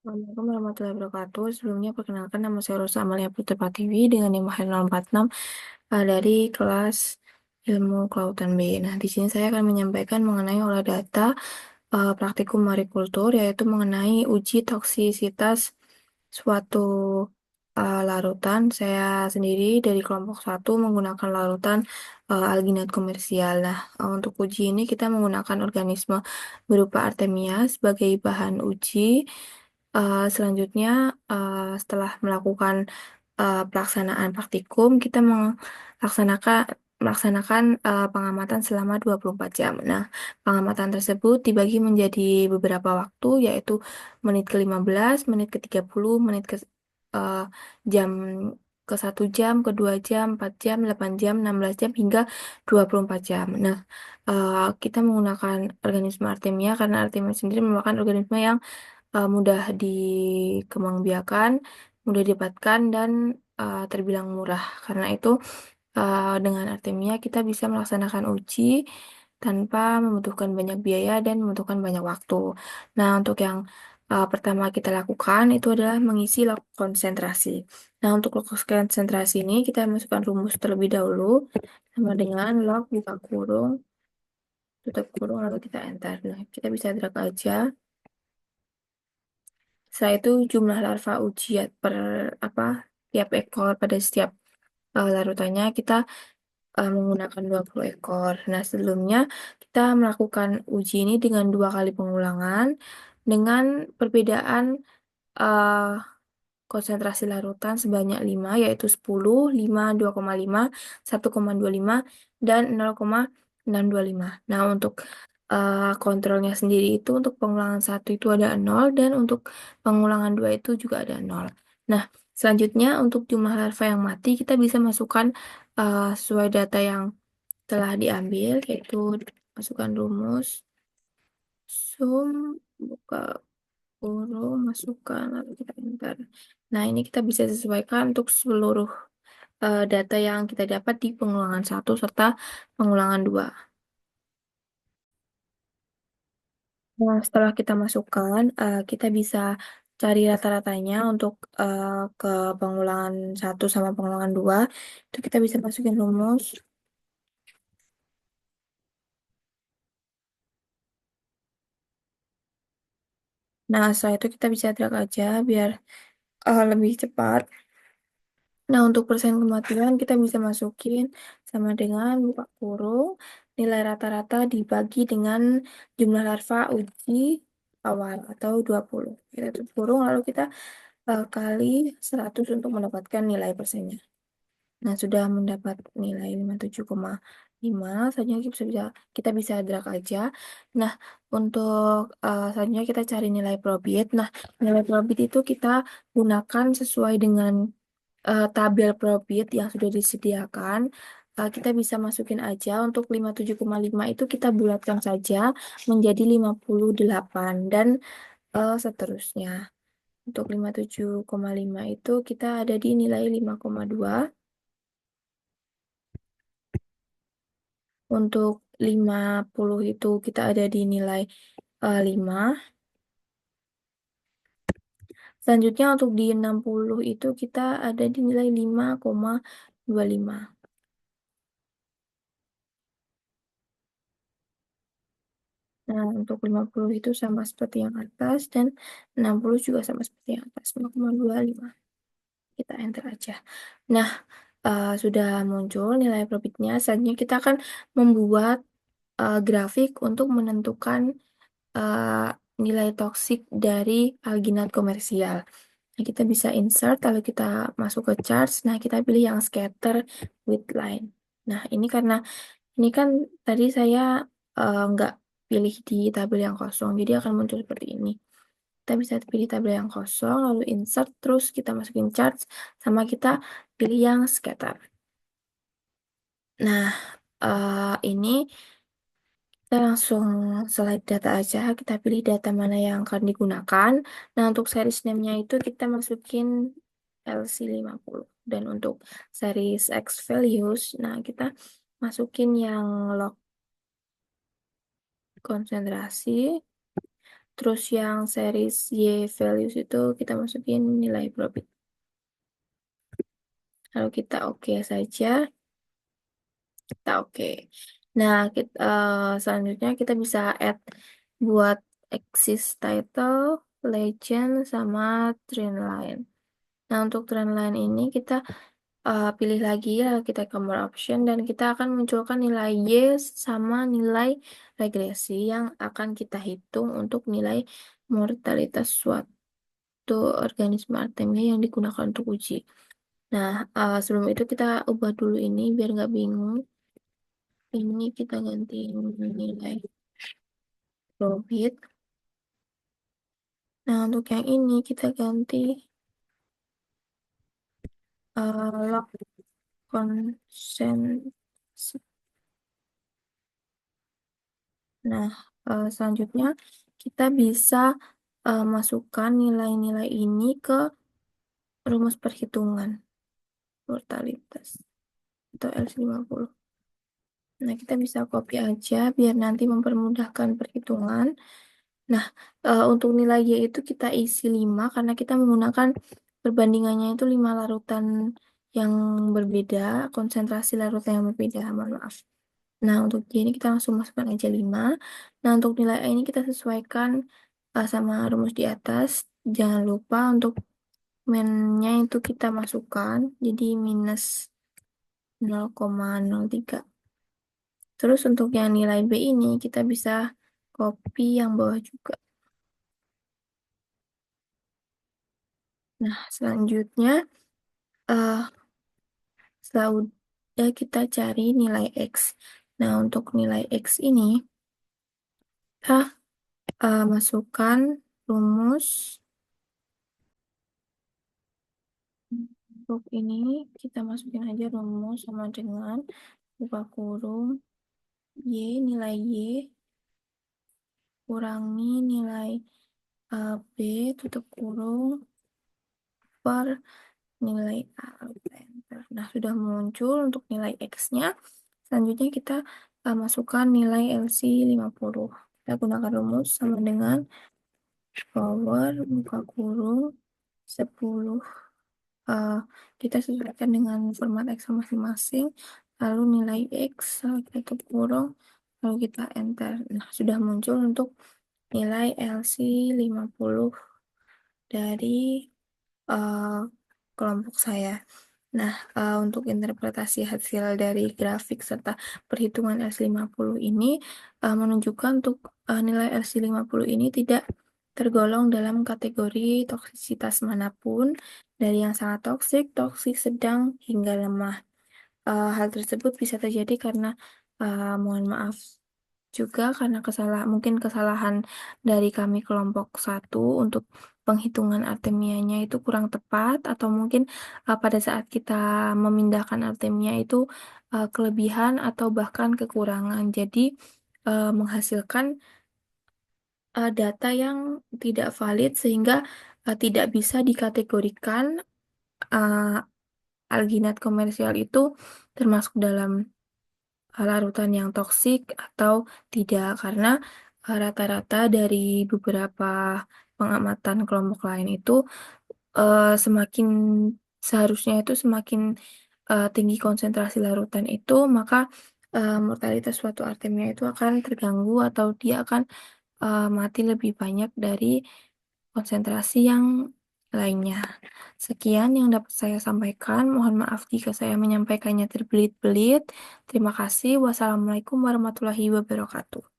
Assalamualaikum warahmatullahi wabarakatuh. Sebelumnya perkenalkan nama saya Rosa Amalia Putri Pratiwi dengan NIM 046 dari kelas Ilmu Kelautan B. Nah, di sini saya akan menyampaikan mengenai olah data praktikum marikultur, yaitu mengenai uji toksisitas suatu larutan. Saya sendiri dari kelompok satu menggunakan larutan alginat komersial. Nah, untuk uji ini kita menggunakan organisme berupa Artemia sebagai bahan uji. Selanjutnya, setelah melakukan pelaksanaan praktikum, kita melaksanakan pengamatan selama 24 jam. Nah, pengamatan tersebut dibagi menjadi beberapa waktu, yaitu menit ke-15, menit ke-30, menit ke eh, jam ke 1 jam, ke 2 jam, 4 jam, 8 jam, 16 jam, hingga 24 jam. Nah, kita menggunakan organisme Artemia karena Artemia sendiri merupakan organisme yang mudah dikembangbiakan, mudah didapatkan, dan terbilang murah. Karena itu, dengan Artemia kita bisa melaksanakan uji tanpa membutuhkan banyak biaya dan membutuhkan banyak waktu. Nah, untuk yang pertama kita lakukan itu adalah mengisi log konsentrasi. Nah, untuk log konsentrasi ini kita masukkan rumus terlebih dahulu sama dengan log buka kurung, tutup kurung, lalu kita enter. Nah, kita bisa drag aja. Setelah itu jumlah larva ujian per apa tiap ekor pada setiap larutannya kita menggunakan 20 ekor. Nah, sebelumnya kita melakukan uji ini dengan 2 kali pengulangan dengan perbedaan eh, konsentrasi larutan sebanyak 5, yaitu 10, 5, 2,5, 1,25, dan 0,625. Nah, untuk kontrolnya sendiri itu untuk pengulangan satu itu ada 0, dan untuk pengulangan 2 itu juga ada 0. Nah, selanjutnya untuk jumlah larva yang mati kita bisa masukkan sesuai data yang telah diambil, yaitu masukkan rumus sum buka kurung, masukkan, lalu kita enter. Nah, ini kita bisa sesuaikan untuk seluruh data yang kita dapat di pengulangan satu serta pengulangan 2. Nah, setelah kita masukkan, kita bisa cari rata-ratanya untuk ke pengulangan satu sama pengulangan 2. Itu kita bisa masukin rumus. Nah, setelah itu kita bisa drag aja biar lebih cepat. Nah, untuk persen kematian kita bisa masukin sama dengan buka kurung, nilai rata-rata dibagi dengan jumlah larva uji awal atau 20. Kita tutup kurung lalu kita kali 100 untuk mendapatkan nilai persennya. Nah, sudah mendapat nilai 57,5. Selanjutnya kita bisa drag aja. Nah, untuk selanjutnya kita cari nilai probit. Nah, nilai probit itu kita gunakan sesuai dengan tabel profit yang sudah disediakan. Kita bisa masukin aja untuk 57,5 itu kita bulatkan saja menjadi 58 dan seterusnya. Untuk 57,5 itu kita ada di nilai 5,2. Untuk 50 itu kita ada di nilai 5. Selanjutnya untuk di 60 itu kita ada di nilai 5,25. Nah, untuk 50 itu sama seperti yang atas dan 60 juga sama seperti yang atas, 0,25. Kita enter aja. Nah, sudah muncul nilai profitnya. Selanjutnya kita akan membuat grafik untuk menentukan uh, nilai toksik dari alginat komersial. Nah, kita bisa insert, lalu kita masuk ke charts. Nah, kita pilih yang scatter with line. Nah, ini karena ini kan tadi saya nggak pilih di tabel yang kosong, jadi akan muncul seperti ini. Kita bisa pilih tabel yang kosong, lalu insert, terus kita masukin charts, sama kita pilih yang scatter. Nah, ini kita langsung slide data aja, kita pilih data mana yang akan digunakan. Nah, untuk series name-nya itu kita masukin LC50. Dan untuk series X values, nah kita masukin yang log konsentrasi. Terus yang series Y values itu kita masukin nilai profit. Kalau kita oke saja, kita oke. Nah, selanjutnya kita bisa add buat axis title, legend, sama trend line. Nah, untuk trend line ini kita pilih lagi ya, kita ke more option dan kita akan munculkan nilai Y sama nilai regresi yang akan kita hitung untuk nilai mortalitas suatu organisme artemia yang digunakan untuk uji. Nah, sebelum itu kita ubah dulu ini biar nggak bingung. Ini kita ganti nilai profit. Nah, untuk yang ini kita ganti log consent. Nah, selanjutnya kita bisa masukkan nilai-nilai ini ke rumus perhitungan mortalitas atau LC50. Nah, kita bisa copy aja biar nanti mempermudahkan perhitungan. Nah, untuk nilai Y itu kita isi 5 karena kita menggunakan perbandingannya itu 5 larutan yang berbeda, konsentrasi larutan yang berbeda, mohon maaf. Nah, untuk Y ini kita langsung masukkan aja 5. Nah, untuk nilai A ini kita sesuaikan sama rumus di atas. Jangan lupa untuk min-nya itu kita masukkan, jadi minus 0,03. Terus untuk yang nilai B ini kita bisa copy yang bawah juga. Nah, selanjutnya eh setelah udah kita cari nilai X. Nah, untuk nilai X ini kita masukkan rumus. Untuk ini kita masukin aja rumus sama dengan buka kurung Y, nilai Y kurangi nilai B tutup kurung per nilai A. Enter. Nah, sudah muncul untuk nilai X-nya. Selanjutnya kita masukkan nilai LC50. Kita gunakan rumus sama dengan power buka kurung 10. eh, kita sesuaikan dengan format X masing-masing, lalu nilai X, lalu kita tutup kurung, lalu kita enter. Nah, sudah muncul untuk nilai LC50 dari eh, kelompok saya. Nah, untuk interpretasi hasil dari grafik serta perhitungan LC50 ini menunjukkan untuk nilai LC50 ini tidak tergolong dalam kategori toksisitas manapun, dari yang sangat toksik, toksik sedang, hingga lemah. Hal tersebut bisa terjadi karena mohon maaf juga karena mungkin kesalahan dari kami kelompok satu untuk penghitungan artemianya itu kurang tepat, atau mungkin pada saat kita memindahkan artemia itu kelebihan atau bahkan kekurangan. Jadi menghasilkan data yang tidak valid sehingga tidak bisa dikategorikan uh, alginat komersial itu termasuk dalam larutan yang toksik atau tidak, karena rata-rata dari beberapa pengamatan kelompok lain itu semakin seharusnya itu semakin tinggi konsentrasi larutan itu, maka mortalitas suatu artemia itu akan terganggu atau dia akan mati lebih banyak dari konsentrasi yang lainnya. Sekian yang dapat saya sampaikan. Mohon maaf jika saya menyampaikannya terbelit-belit. Terima kasih. Wassalamualaikum warahmatullahi wabarakatuh.